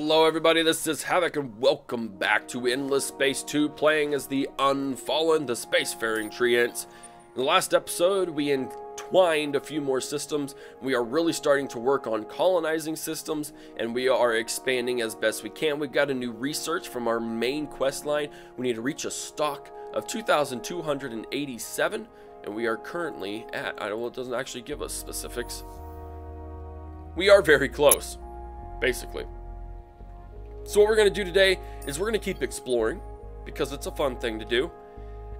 Hello everybody, this is Havoc and welcome back to Endless Space 2, playing as the Unfallen, the spacefaring treants. In the last episode, we entwined a few more systems. We are really starting to work on colonizing systems, and we are expanding as best we can. We've got a new research from our main quest line. We need to reach a stock of 2,287, and we are currently at, it doesn't actually give us specifics. We are very close, basically. So what we're going to do today is we're going to keep exploring, because it's a fun thing to do.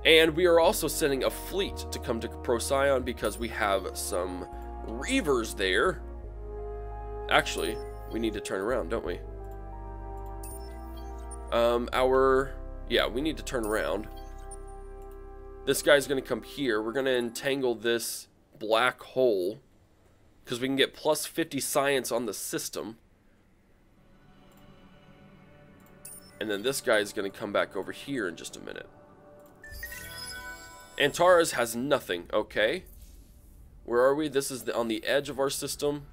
And we are also sending a fleet to come to Procyon because we have some Reavers there. Actually, we need to turn around, don't we? Yeah, we need to turn around. This guy's going to come here. We're going to entangle this black hole because we can get plus 50 science on the system. And then this guy is going to come back over here in just a minute. Antares has nothing. Okay. Where are we? This is on the edge of our system.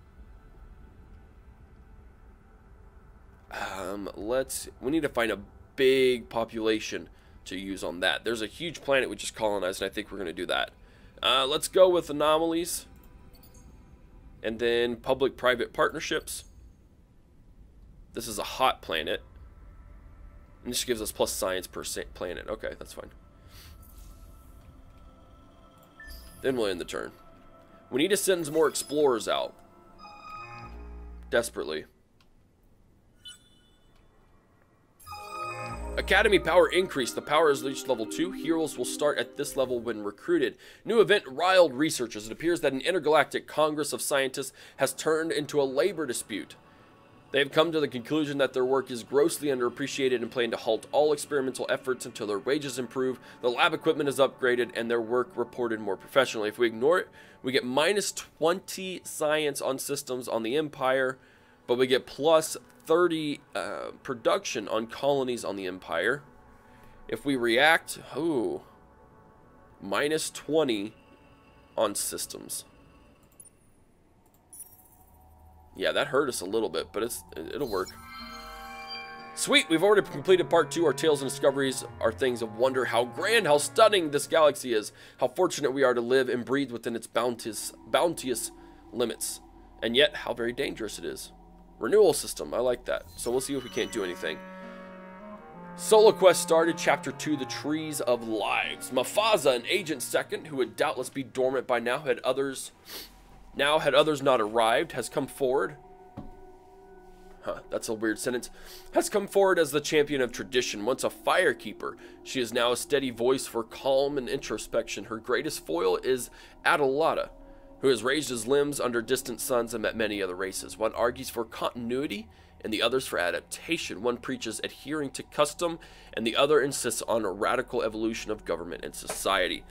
We need to find a big population to use on that. There's a huge planet we just colonized, and I think we're going to do that. Let's go with anomalies. And then public-private partnerships. This is a hot planet. And this gives us plus science per planet. Okay, that's fine. Then we'll end the turn. We need to send some more explorers out. Desperately. Academy power increase. The power has reached level 2. Heroes will start at this level when recruited. New event riled researchers. It appears that an intergalactic congress of scientists has turned into a labor dispute. They have come to the conclusion that their work is grossly underappreciated and plan to halt all experimental efforts until their wages improve, the lab equipment is upgraded, and their work reported more professionally. If we ignore it, we get minus 20 science on systems on the Empire, but we get plus 30 production on colonies on the Empire. If we react, minus 20 on systems. Yeah, that hurt us a little bit, but it'll work. Sweet, we've already completed part 2. Our tales and discoveries are things of wonder. How grand, how stunning this galaxy is. How fortunate we are to live and breathe within its bounteous limits. And yet, how very dangerous it is. Renewal system, I like that. So we'll see if we can't do anything. Solo quest started, chapter 2, the Trees of Lives. Mafaza, an agent second, who would doubtless be dormant by now, had others not arrived, has come forward. That's a weird sentence. Has come forward as the champion of tradition. Once a firekeeper, she is now a steady voice for calm and introspection. Her greatest foil is Adalata, who has raised his limbs under distant suns and met many other races. One argues for continuity, and the others for adaptation. One preaches adhering to custom, and the other insists on a radical evolution of government and society.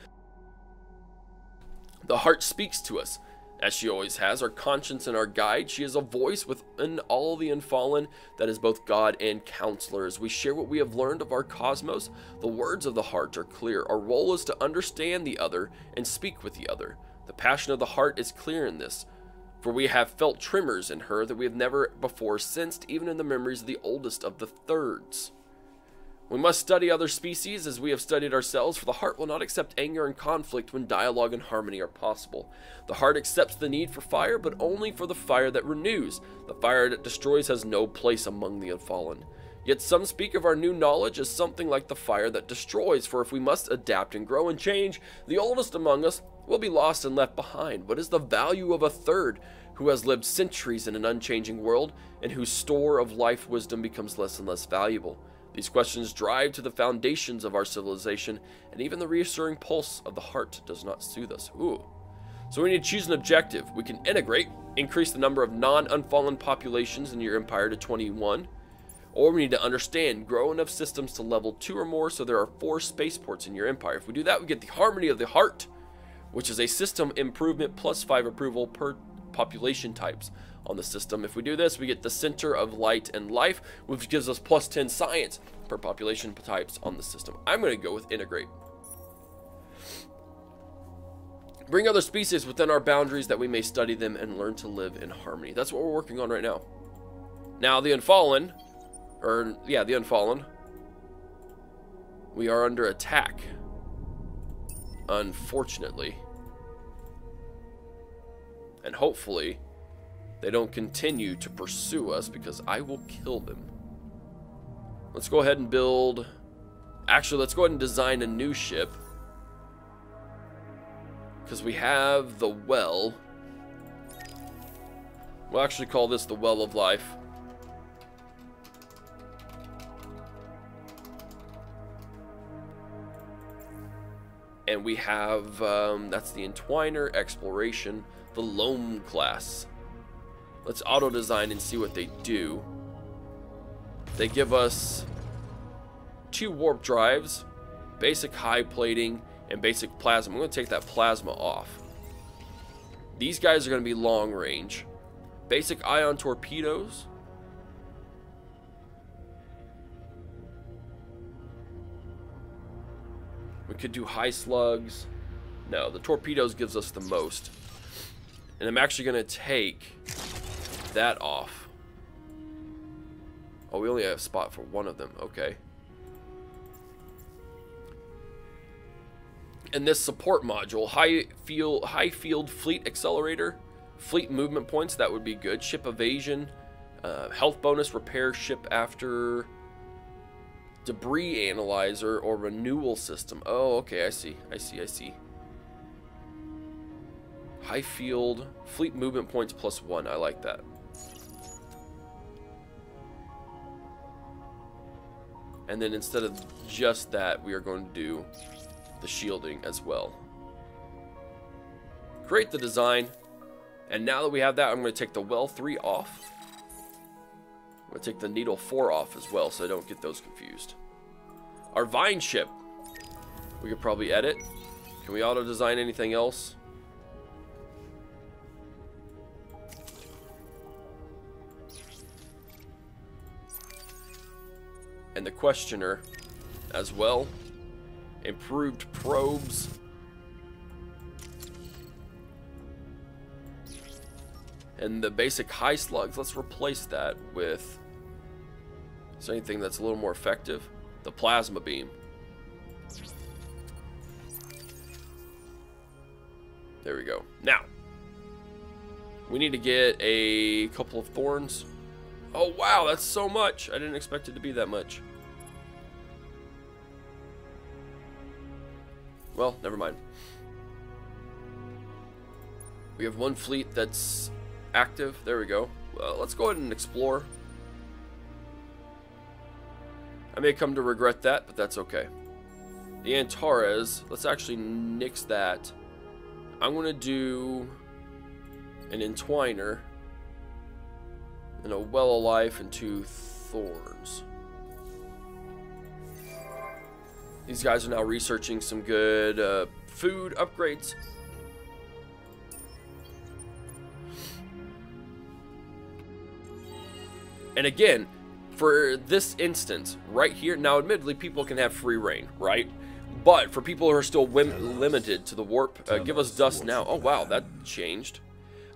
The heart speaks to us, as she always has, our conscience and our guide. She is a voice within all the Unfallen that is both God and counselor. As we share what we have learned of our cosmos, the words of the heart are clear. Our role is to understand the other and speak with the other. The passion of the heart is clear in this, for we have felt tremors in her that we have never before sensed, even in the memories of the oldest of the thirds. We must study other species as we have studied ourselves, for the heart will not accept anger and conflict when dialogue and harmony are possible. The heart accepts the need for fire, but only for the fire that renews. The fire that destroys has no place among the Unfallen. Yet some speak of our new knowledge as something like the fire that destroys, for if we must adapt and grow and change, the oldest among us will be lost and left behind. What is the value of a third who has lived centuries in an unchanging world, and whose store of life wisdom becomes less and less valuable? These questions drive to the foundations of our civilization, and even the reassuring pulse of the heart does not soothe us. So we need to choose an objective. We can integrate, increase the number of non-Unfallen populations in your empire to 21, or we need to understand, grow enough systems to level 2 or more so there are 4 spaceports in your empire. If we do that, we get the Harmony of the Heart, which is a system improvement plus 5 approval per population types on the system. If we do this, we get the Center of Light and Life, which gives us plus 10 science per population types on the system. I'm going to go with integrate. Bring other species within our boundaries that we may study them and learn to live in harmony. That's what we're working on right now. Now, the Unfallen Or, yeah, the Unfallen. We are under attack. Unfortunately. And hopefully, they don't continue to pursue us because I will kill them. Let's go ahead and build... Actually, let's go ahead and design a new ship. Because we have the well. We'll actually call this the Well of Life. And we have, that's the Entwiner, Exploration, the Loam class. Let's auto-design and see what they do. They give us 2 warp drives, basic high plating, and basic plasma. I'm going to take that plasma off. These guys are going to be long range. Basic ion torpedoes. We could do high slugs. No, the torpedoes gives us the most. And I'm actually going to take that off. Oh, we only have a spot for one of them. Okay. And this support module, high field fleet accelerator, fleet movement points, that would be good. Ship evasion, health bonus, repair ship after, debris analyzer, or renewal system. Oh, okay, I see. High field, fleet movement points +1. I like that. And then instead of just that, we are going to do the shielding as well. Create the design. And now that we have that, I'm going to take the Well 3 off. I'm going to take the Needle 4 off as well, so I don't get those confused. Our Vine ship, we could probably edit. Can we auto-design anything else? And the Questioner as well. Improved probes. And the basic high slugs, let's replace that with anything that's a little more effective. The plasma beam. There we go. Now, we need to get a couple of thorns. Oh wow, that's so much. I didn't expect it to be that much. Well, never mind. We have one fleet that's active. There we go. Well, let's go ahead and explore. I may come to regret that, but that's okay. The Antares, let's actually nix that. I'm going to do an Entwiner and a Well of Life and 2 Thorns. These guys are now researching some good food upgrades. And again, for this instance, right here, now admittedly people can have free reign, right? But for people who are still limited to the warp, give us dust now. Oh wow, that changed.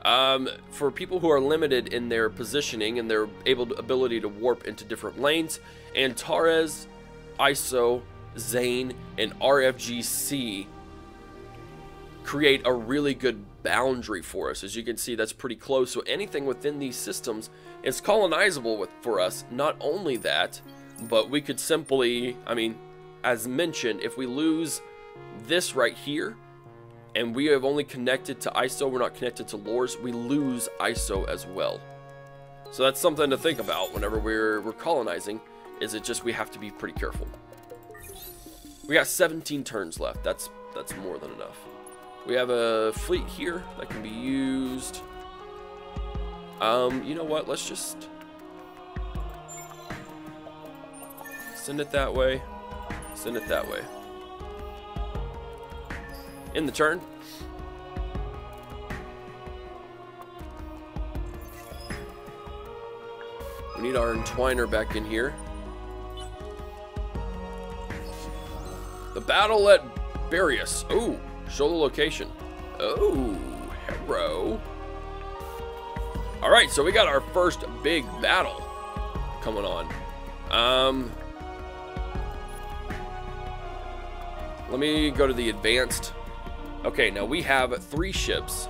For people who are limited in their positioning and their ability to warp into different lanes, Antares, ISO, Zane, and RFGC create a really good boundary for us. As you can see, that's pretty close. So anything within these systems is colonizable for us. Not only that, but we could simply, I mean, as mentioned, if we lose this right here, and we have only connected to ISO, we're not connected to Lores, we lose ISO as well. So that's something to think about whenever we're colonizing, is it just we have to be pretty careful. We got 17 turns left. That's more than enough. We have a fleet here that can be used. You know what? Let's just send it that way. Send it that way. In the turn. We need our Entwiner back in here. The battle at Barius. Ooh, show the location. Oh, hero. Alright, so we got our first big battle coming on. Let me go to the advanced. Okay, now we have 3 ships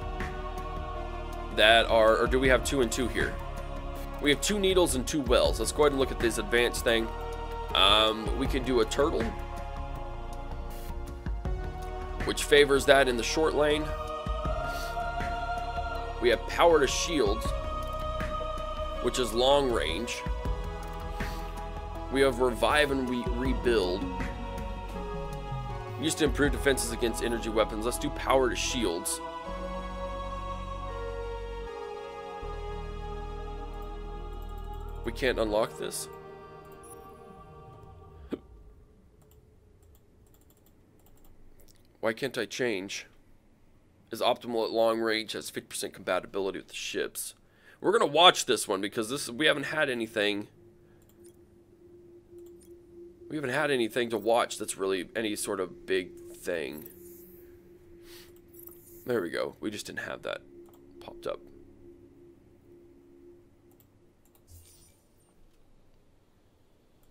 that are, or do we have 2 and 2 here? We have 2 needles and 2 wells. Let's go ahead and look at this advanced thing. We can do a turtle, which favors that in the short lane. We have power to shields, which is long range. We have revive and rebuild. Used to improve defenses against energy weapons. Let's do power to shields. We can't unlock this. Why can't I change? Is optimal at long range, has 50% compatibility with the ships. We're gonna watch this one because we haven't had anything. We haven't had anything to watch that's really any sort of big thing. There we go. We just didn't have that popped up.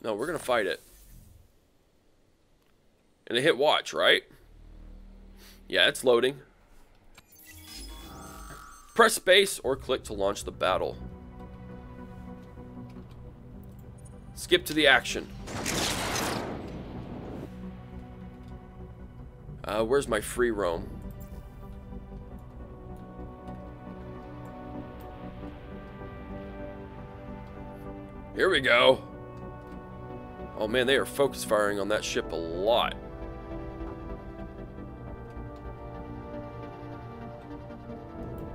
No, we're gonna fight it. And I hit watch, right? Yeah, it's loading. Press space or click to launch the battle. Skip to the action. Where's my free roam? Here we go. Oh man, they are focus firing on that ship a lot.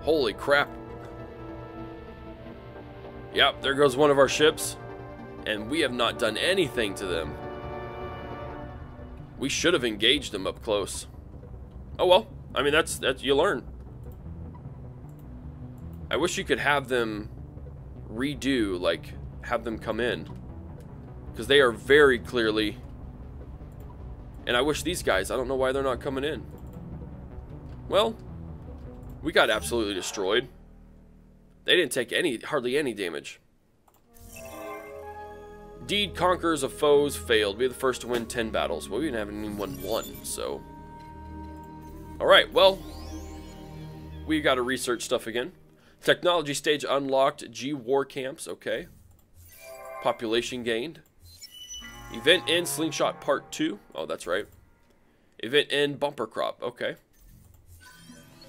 Holy crap. Yep, there goes one of our ships. And we have not done anything to them. We should have engaged them up close. Oh well, I mean that's you learn. I wish you could have them redo, like have them come in, because they are very clearly. And I wish these guys, I don't know why they're not coming in. Well, we got absolutely destroyed. They didn't take hardly any damage. Deed conquerors of foes failed. We were the first to win 10 battles. Well, we didn't have anyone won, so. Alright, well. We got to research stuff again. Technology stage unlocked. G war camps, okay. Population gained. Event end slingshot part 2. Oh, that's right. Event end bumper crop, okay.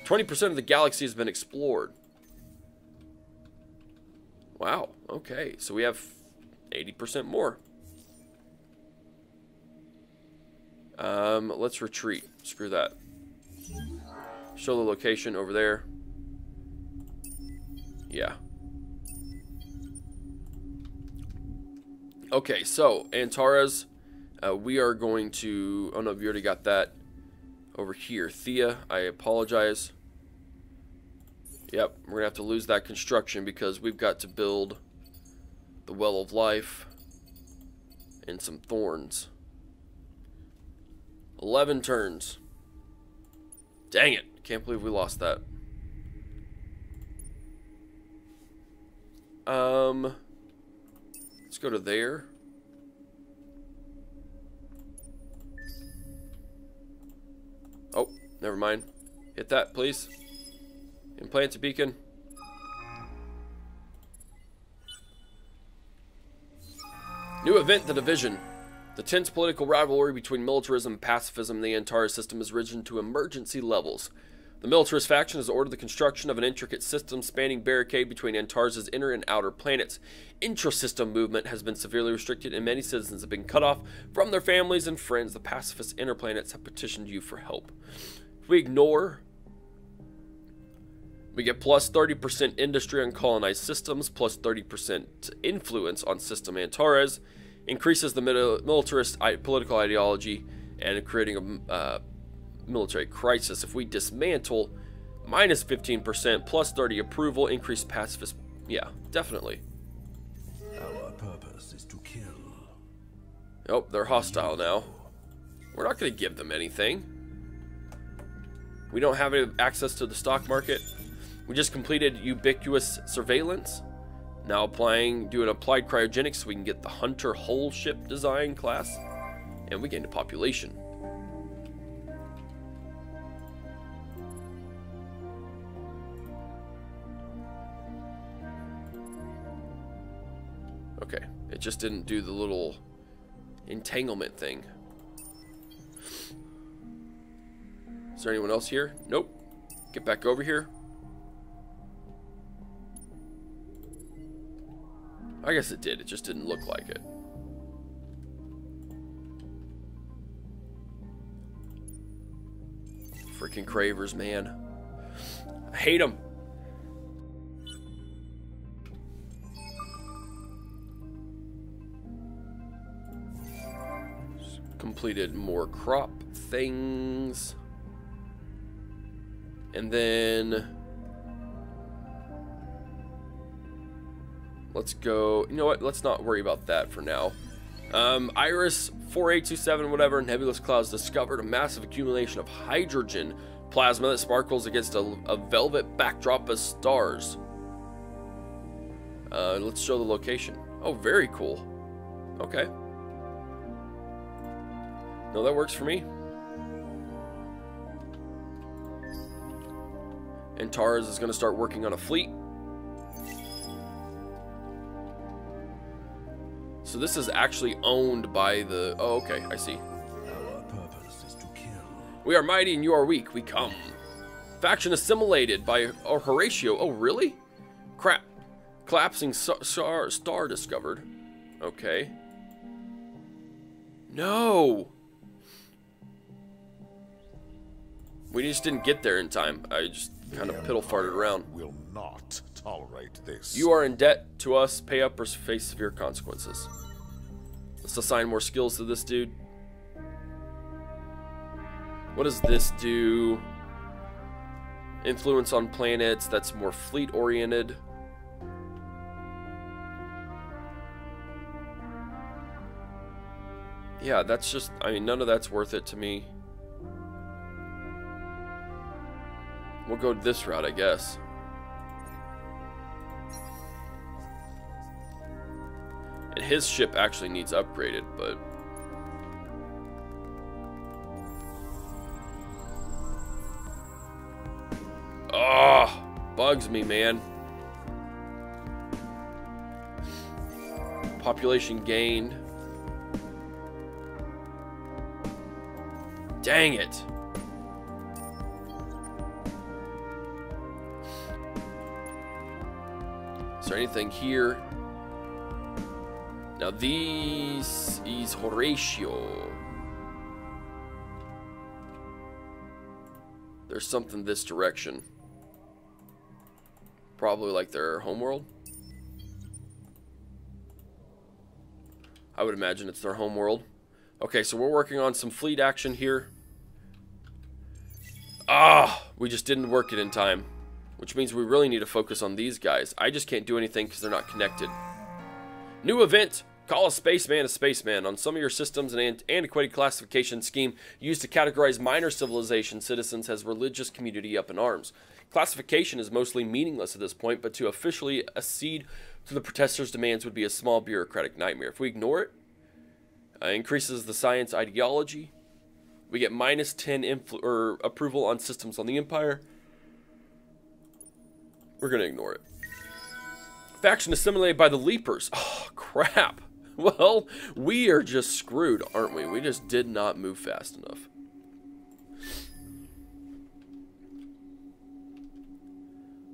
20% of the galaxy has been explored. Wow, okay. So we have 80% more. Let's retreat. Screw that. Show the location over there. Yeah. Okay, so Antares, we are going to. Oh no, we already got that over here. Thea, I apologize. Yep, we're gonna have to lose that construction because we've got to build the Well of Life and some thorns. 11 turns. Dang it. Can't believe we lost that. Let's go to there. Oh, never mind. Hit that, please. Implant a beacon. New event, the division. The tense political rivalry between militarism and pacifism in the Antares system has risen to emergency levels. The militarist faction has ordered the construction of an intricate system spanning barricade between Antares' inner and outer planets. Intra-system movement has been severely restricted and many citizens have been cut off from their families and friends. The pacifist inner planets have petitioned you for help. If we ignore, we get plus 30% industry on colonized systems, plus 30% influence on system Antares, increases the militarist political ideology, and creating a military crisis. If we dismantle, minus 15%, plus 30 approval, increased pacifist. Yeah, definitely. Our purpose is to kill. Oh, they're hostile now. We're not going to give them anything. We don't have any access to the stock market. We just completed ubiquitous surveillance. Now doing applied cryogenics so we can get the Hunter Hull ship design class. And we gain a population. Okay, it just didn't do the little entanglement thing. Is there anyone else here? Nope. Get back over here. I guess it did. It just didn't look like it. Freaking cravers, man. I hate them. Completed more crop things. And then let's go. You know what? Let's not worry about that for now. Iris 4827, whatever, nebulous clouds discovered a massive accumulation of hydrogen plasma that sparkles against a velvet backdrop of stars. Let's show the location. Oh, very cool. Okay. No, that works for me. And Tars is going to start working on a fleet. So this is actually owned by the... Oh, okay, I see. Our purpose is to kill. We are mighty and you are weak. We come. Faction assimilated by Horatio. Oh, really? Crap. Collapsing star discovered. Okay. No. We just didn't get there in time. I just kind of piddle farted around. Will not tolerate this. You are in debt to us. Pay up or face severe consequences. Let's assign more skills to this dude. What does this do? Influence on planets. That's more fleet oriented. Yeah, that's just, I mean, none of that's worth it to me. We'll go this route, I guess. And his ship actually needs upgraded, but... Oh, bugs me, man. Population gained. Dang it. Is there anything here? Now this is Horatio. There's something this direction. Probably like their homeworld. I would imagine it's their homeworld. Okay, so we're working on some fleet action here. Ah, we just didn't work it in time. Which means we really need to focus on these guys. I just can't do anything because they're not connected. New event. Call a spaceman a spaceman. On some of your systems, an antiquated classification scheme used to categorize minor civilization citizens as religious community up in arms. Classification is mostly meaningless at this point, but to officially accede to the protesters' demands would be a small bureaucratic nightmare. If we ignore it, increases the science ideology. We get minus 10 approval on systems on the Empire. We're going to ignore it. Faction assimilated by the Leapers. Oh, crap. Well, we are just screwed, aren't we? We just did not move fast enough.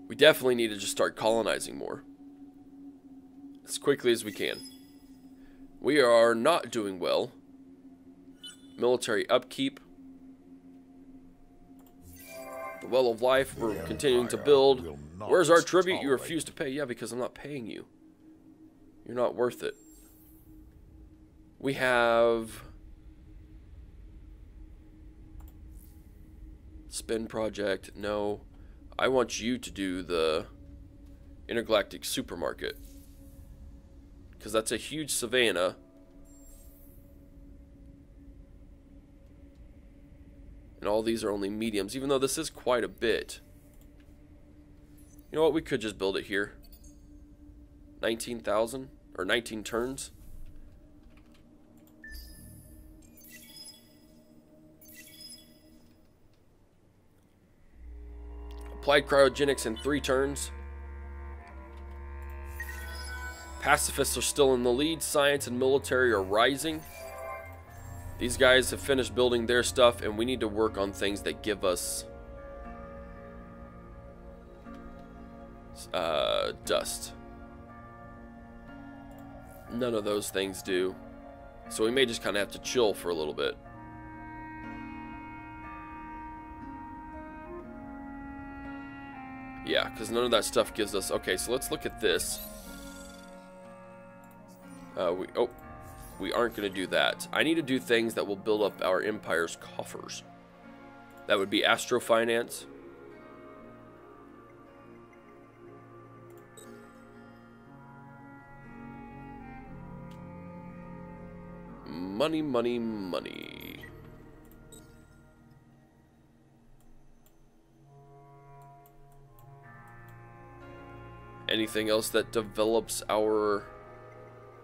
We definitely need to just start colonizing more. As quickly as we can. We are not doing well. Military upkeep. The Well of Life, we're continuing to build. Where's our tribute? You refuse to pay. Yeah, because I'm not paying you. You're not worth it. We have... Spin project. No. I want you to do the Intergalactic Supermarket. Because that's a huge savannah. And all these are only mediums, even though this is quite a bit. You know what? We could just build it here. 19,000 or 19 turns. Applied cryogenics in 3 turns. Pacifists are still in the lead. Science and military are rising. These guys have finished building their stuff, and we need to work on things that give us dust. None of those things do. So we may just kind of have to chill for a little bit. Yeah, because none of that stuff gives us... Okay, so let's look at this. We aren't going to do that. I need to do things that will build up our empire's coffers. That would be astrofinance. Money, money, money. Anything else that develops our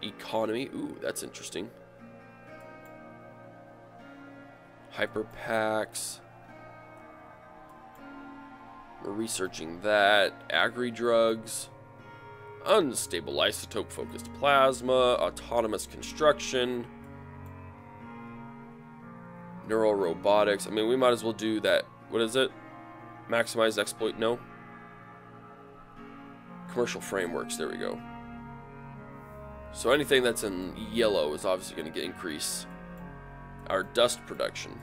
economy? Ooh, that's interesting. Hyperpacks. We're researching that. Agri-drugs. Unstable isotope-focused plasma. Autonomous construction. Neural robotics. I mean, we might as well do that. What is it? Maximize exploit? No. Commercial frameworks. There we go. So anything that's in yellow is obviously going to increase our dust production.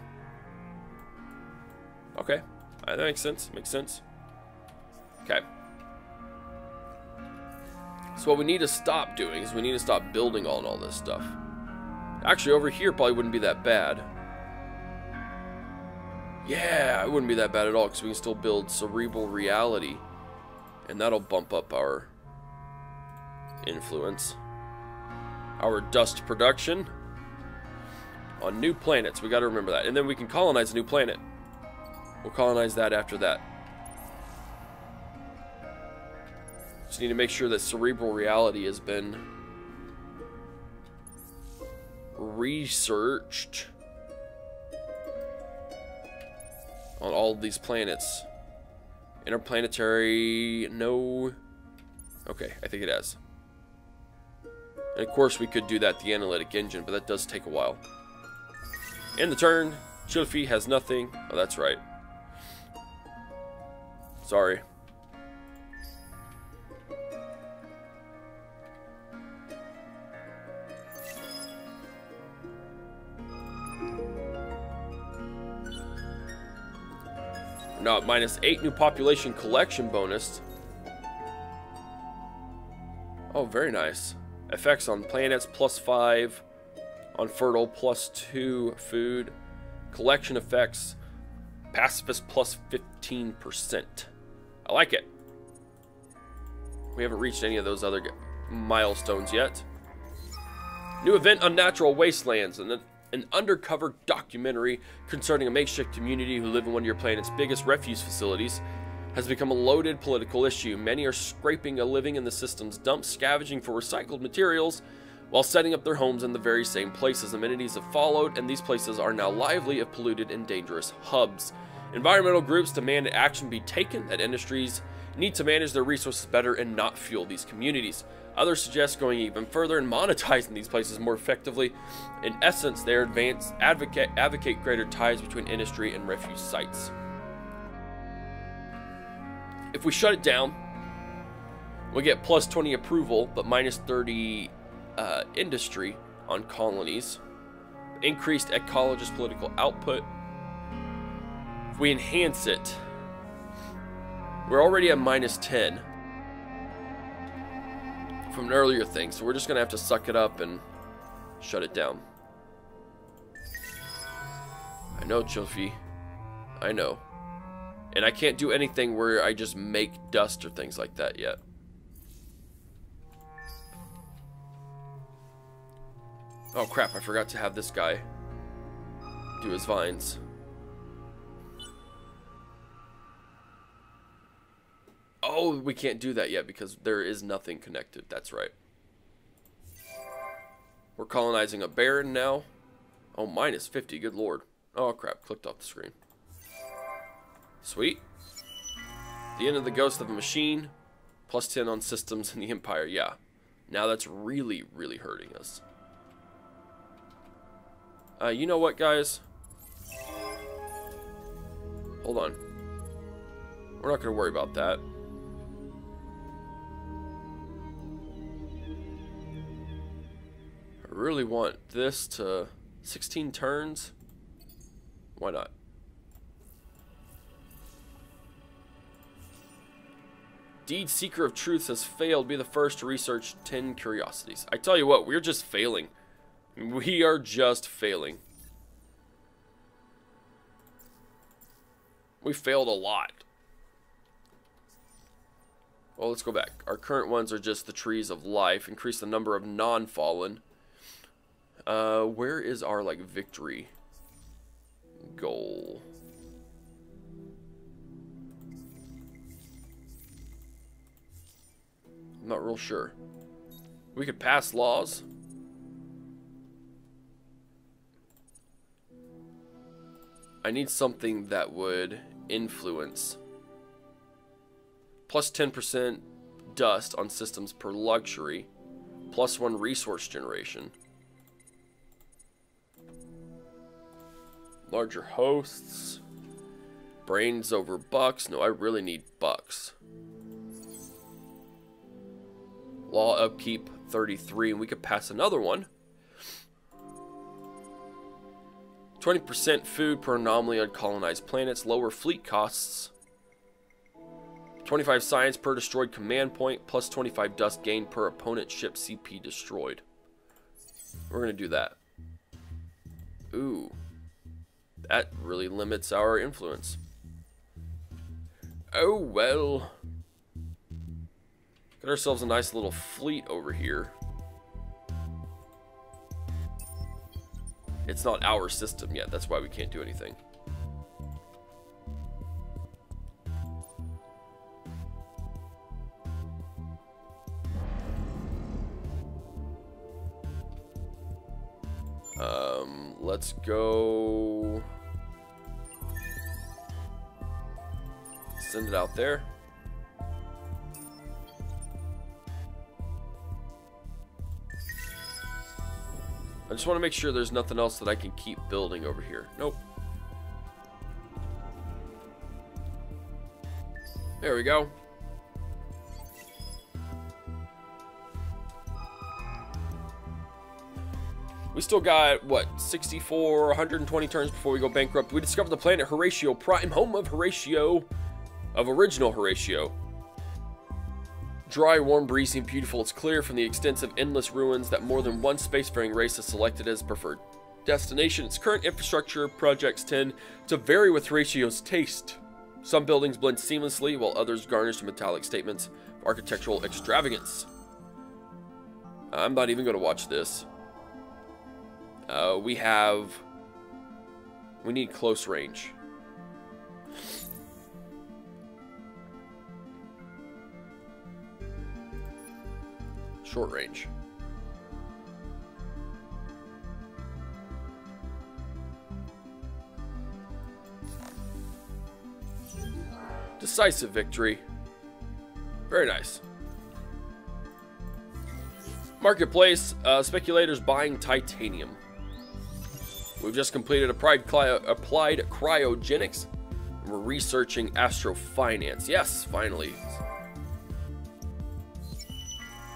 Okay. That makes sense. Makes sense. Okay. So what we need to stop doing is we need to stop building on all this stuff. Actually, over here probably wouldn't be that bad. Yeah, it wouldn't be that bad at all because we can still build cerebral reality. And that'll bump up our influence. Our dust production on new planets. We got to remember that. And then we can colonize a new planet. We'll colonize that after that. Just need to make sure that cerebral reality has been researched on all of these planets. Interplanetary, no. Okay, I think it has. And of course we could do that, the analytic engine, but that does take a while. In the turn, Chilfi has nothing. Oh, that's right. Sorry. We're now at -8 new population collection bonus. Oh, very nice. Effects on planets +5, on fertile +2, food, collection effects, pacifist +15%. I like it. We haven't reached any of those other milestones yet. New event, Unnatural Wastelands, and an undercover documentary concerning a makeshift community who live in one of your planet's biggest refuse facilities has become a loaded political issue. Many are scraping a living in the system's dumps, scavenging for recycled materials, while setting up their homes in the very same places. Amenities have followed, and these places are now lively if polluted and dangerous hubs. Environmental groups demand action be taken, that industries need to manage their resources better and not fuel these communities. Others suggest going even further and monetizing these places more effectively. In essence, they advocate greater ties between industry and refuse sites. If we shut it down, we get +20 approval, but -30 industry on colonies. Increased ecologist political output. If we enhance it, we're already at -10 from an earlier thing, so we're just going to have to suck it up and shut it down. I know, Chilfi. I know. And I can't do anything where I just make dust or things like that yet. Oh crap, I forgot to have this guy do his vines. Oh, we can't do that yet because there is nothing connected. That's right. We're colonizing a baron now. Oh, minus 50. Good lord. Oh, crap. Clicked off the screen. Sweet. The end of the ghost of a machine. Plus 10 on systems in the empire. Yeah. Now that's really, really hurting us. You know what, guys? Hold on. We're not going to worry about that. I really want this to 16 turns. Why not? Deed Seeker of Truth has failed. Be the first to research 10 curiosities. I tell you what, we're just failing. We are just failing. We failed a lot. Well, let's go back. Our current ones are just the trees of life. Increase the number of non-fallen. Where is our, like, victory goal? I'm not real sure. We could pass laws. I need something that would influence. Plus 10% dust on systems per luxury. Plus 1 resource generation. Larger hosts. Brains over bucks. No, I really need bucks. Law upkeep 33, and we could pass another one. 20% food per anomaly on colonized planets. Lower fleet costs. 25 science per destroyed command point. Plus 25 dust gain per opponent ship CP destroyed. We're going to do that. Ooh. That really limits our influence. Oh, well. Got ourselves a nice little fleet over here. It's not our system yet. That's why we can't do anything. Let's go. Send it out there. I just want to make sure there's nothing else that I can keep building over here. Nope. There we go. We still got, what, 64, 120 turns before we go bankrupt. We discovered the planet Horatio Prime, home of Horatio, of original Horatio. Dry, warm, breezy, and beautiful. It's clear from the extensive endless ruins that more than one spacefaring race has selected as preferred destination. Its current infrastructure projects tend to vary with Horatio's taste. Some buildings blend seamlessly, while others garnish metallic statements of architectural extravagance. I'm not even going to watch this. We need close range. Short range. Decisive victory. Very nice. Marketplace, speculators buying titanium. We've just completed applied cryogenics. We're researching astrofinance. Yes, finally.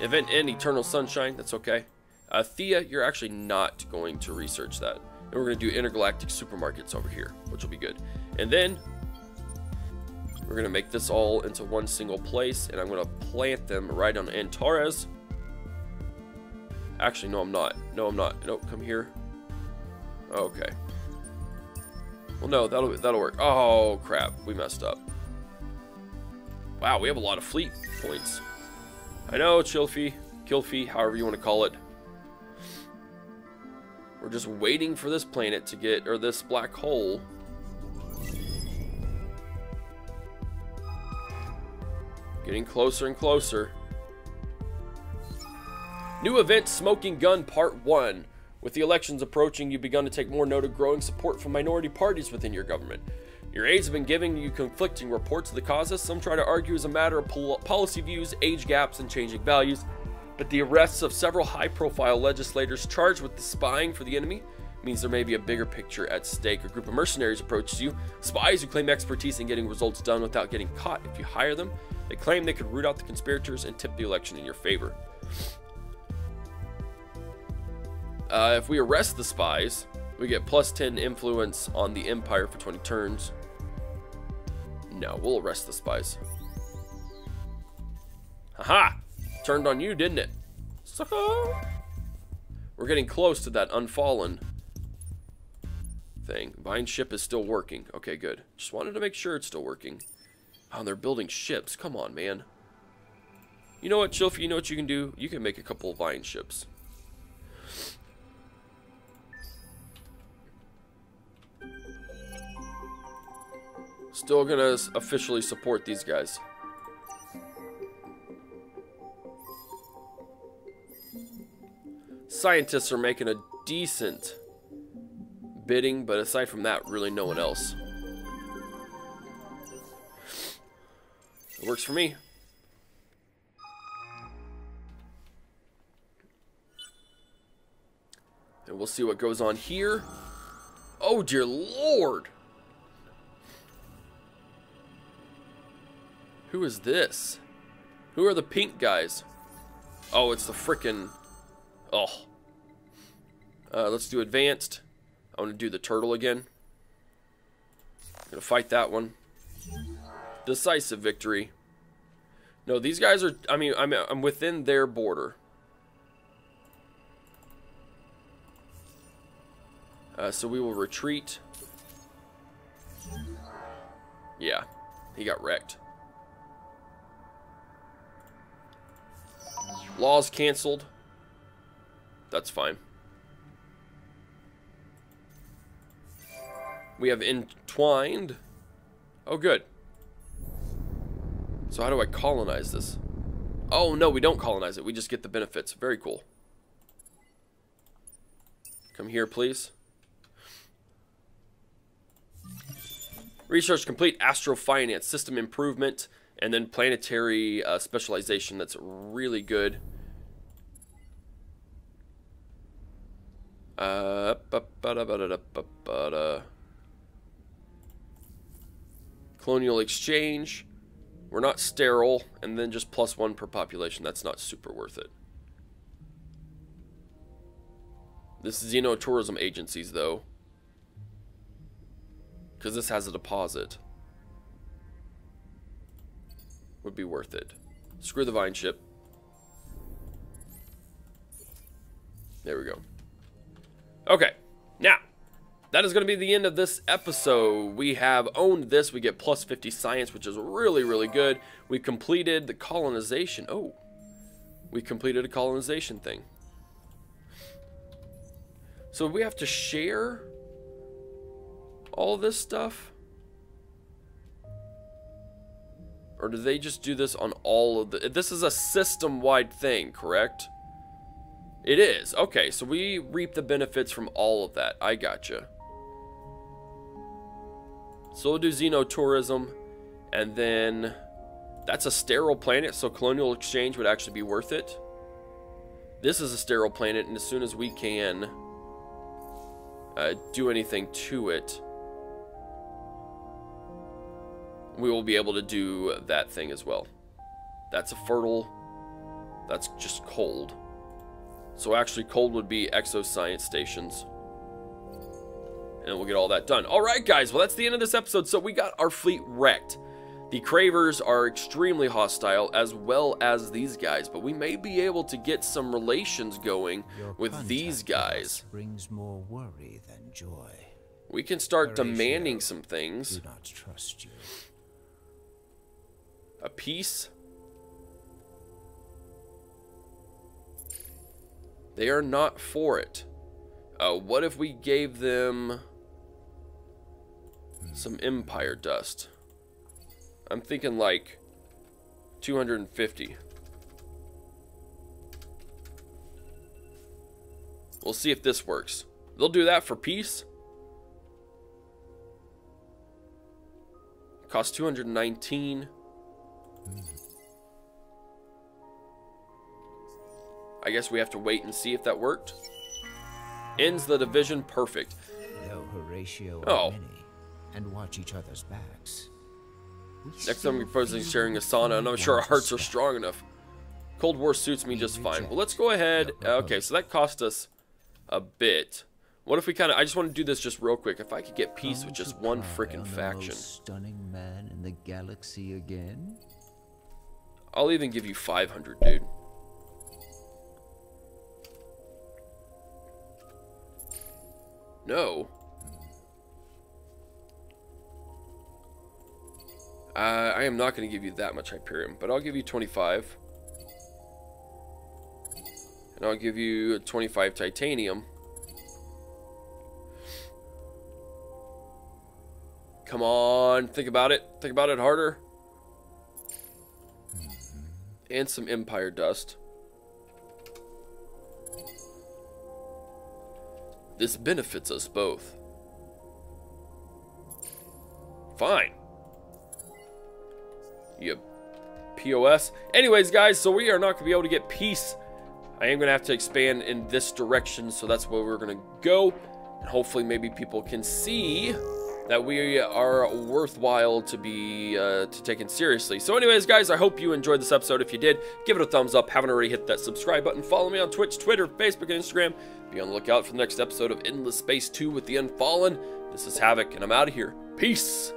Event end, eternal sunshine. That's okay. Thea, you're actually not going to research that. And we're going to do intergalactic supermarkets over here, which will be good. And then we're going to make this all into one single place, and I'm going to plant them right on Antares. Actually, no, I'm not. No, I'm not. Nope, come here. Okay. Well, no, that'll work. Oh, crap. We messed up. Wow, we have a lot of fleet points. I know, Kilfie, however you want to call it. We're just waiting for this planet to get, or this black hole. Getting closer and closer. New event, Smoking Gun Part 1. With the elections approaching, you've begun to take more note of growing support from minority parties within your government. Your aides have been giving you conflicting reports of the causes. Some try to argue as a matter of policy views, age gaps, and changing values. But the arrests of several high-profile legislators charged with spying for the enemy means there may be a bigger picture at stake. A group of mercenaries approaches you, spies who claim expertise in getting results done without getting caught if you hire them. They claim they could root out the conspirators and tip the election in your favor. If we arrest the spies, we get plus 10 influence on the Empire for 20 turns. No, we'll arrest the spies. Haha! Turned on you, didn't it? Sucker! We're getting close to that Unfallen thing. Vine ship is still working. Okay, good. Just wanted to make sure it's still working. Oh, they're building ships. Come on, man. You know what, Chilfie? You know what you can do? You can make a couple of Vine ships. Still gonna officially support these guys. Scientists are making a decent bidding, but aside from that, really no one else. It works for me. And we'll see what goes on here. Oh, dear Lord! Who is this? Who are the pink guys? Oh, it's the frickin'... Oh. Let's do advanced. I want to do the turtle again. Gonna fight that one. Decisive victory. No, these guys are... I mean, I'm within their border. So we will retreat. Yeah, he got wrecked. Laws canceled. That's fine. We have entwined. Oh, good. So how do I colonize this? Oh, no, we don't colonize it. We just get the benefits. Very cool. Come here, please. Research complete. Astrofinance. System improvement. And then planetary specialization. That's really good. Colonial exchange. We're not sterile. And then just +1 per population. That's not super worth it. This is Xenotourism agencies, though. Because this has a deposit. Would be worth it. Screw the Vine ship. There we go. Okay, now that is going to be the end of this episode. We have owned this. We get +50 science, which is really, really good. We completed the colonization. Oh, we completed a colonization thing. So we have to share all this stuff? Or do they just do this on all of the... This is a system-wide thing, correct? It is. Okay, so we reap the benefits from all of that. I gotcha. So we'll do Xenotourism. And then... That's a sterile planet, so colonial exchange would actually be worth it. This is a sterile planet, and as soon as we can do anything to it, we will be able to do that thing as well. That's a fertile. That's just cold. So actually cold would be exoscience stations. And we'll get all that done. Alright guys, well that's the end of this episode. So we got our fleet wrecked. The Cravers are extremely hostile, as well as these guys. But we may be able to get some relations going with these guys. Brings more worry than joy. We can start demanding some things. Do not trust you. A peace. They are not for it. What if we gave them some empire dust? I'm thinking like 250. We'll see if this works. They'll do that for peace. Cost 219. I guess we have to wait and see if that worked. Ends the division. Perfect. Know Horatio Oh. and Minnie, and watch each other's backs. Next time we're proposing sharing a sauna, and I'm sure our hearts are strong enough. Cold War suits me just fine. Well, let's go ahead. Okay, so that cost us a bit. What if we kind of... I just want to do this just real quick. If I could get peace with just one freaking faction. Stunning man in the galaxy again. I'll even give you 500, dude. No. I am not going to give you that much Hyperion, but I'll give you 25. And I'll give you 25 Titanium. Come on, think about it. Think about it harder. And some Empire Dust. This benefits us both. Fine. You POS. Anyways, guys, so we are not going to be able to get peace. I am going to have to expand in this direction, so that's where we're going to go. And hopefully maybe people can see that we are worthwhile to be taken seriously. So anyways, guys, I hope you enjoyed this episode. If you did, give it a thumbs up. Haven't already hit that subscribe button. Follow me on Twitch, Twitter, Facebook, and Instagram. Be on the lookout for the next episode of Endless Space 2 with the Unfallen. This is Havoc, and I'm out of here. Peace!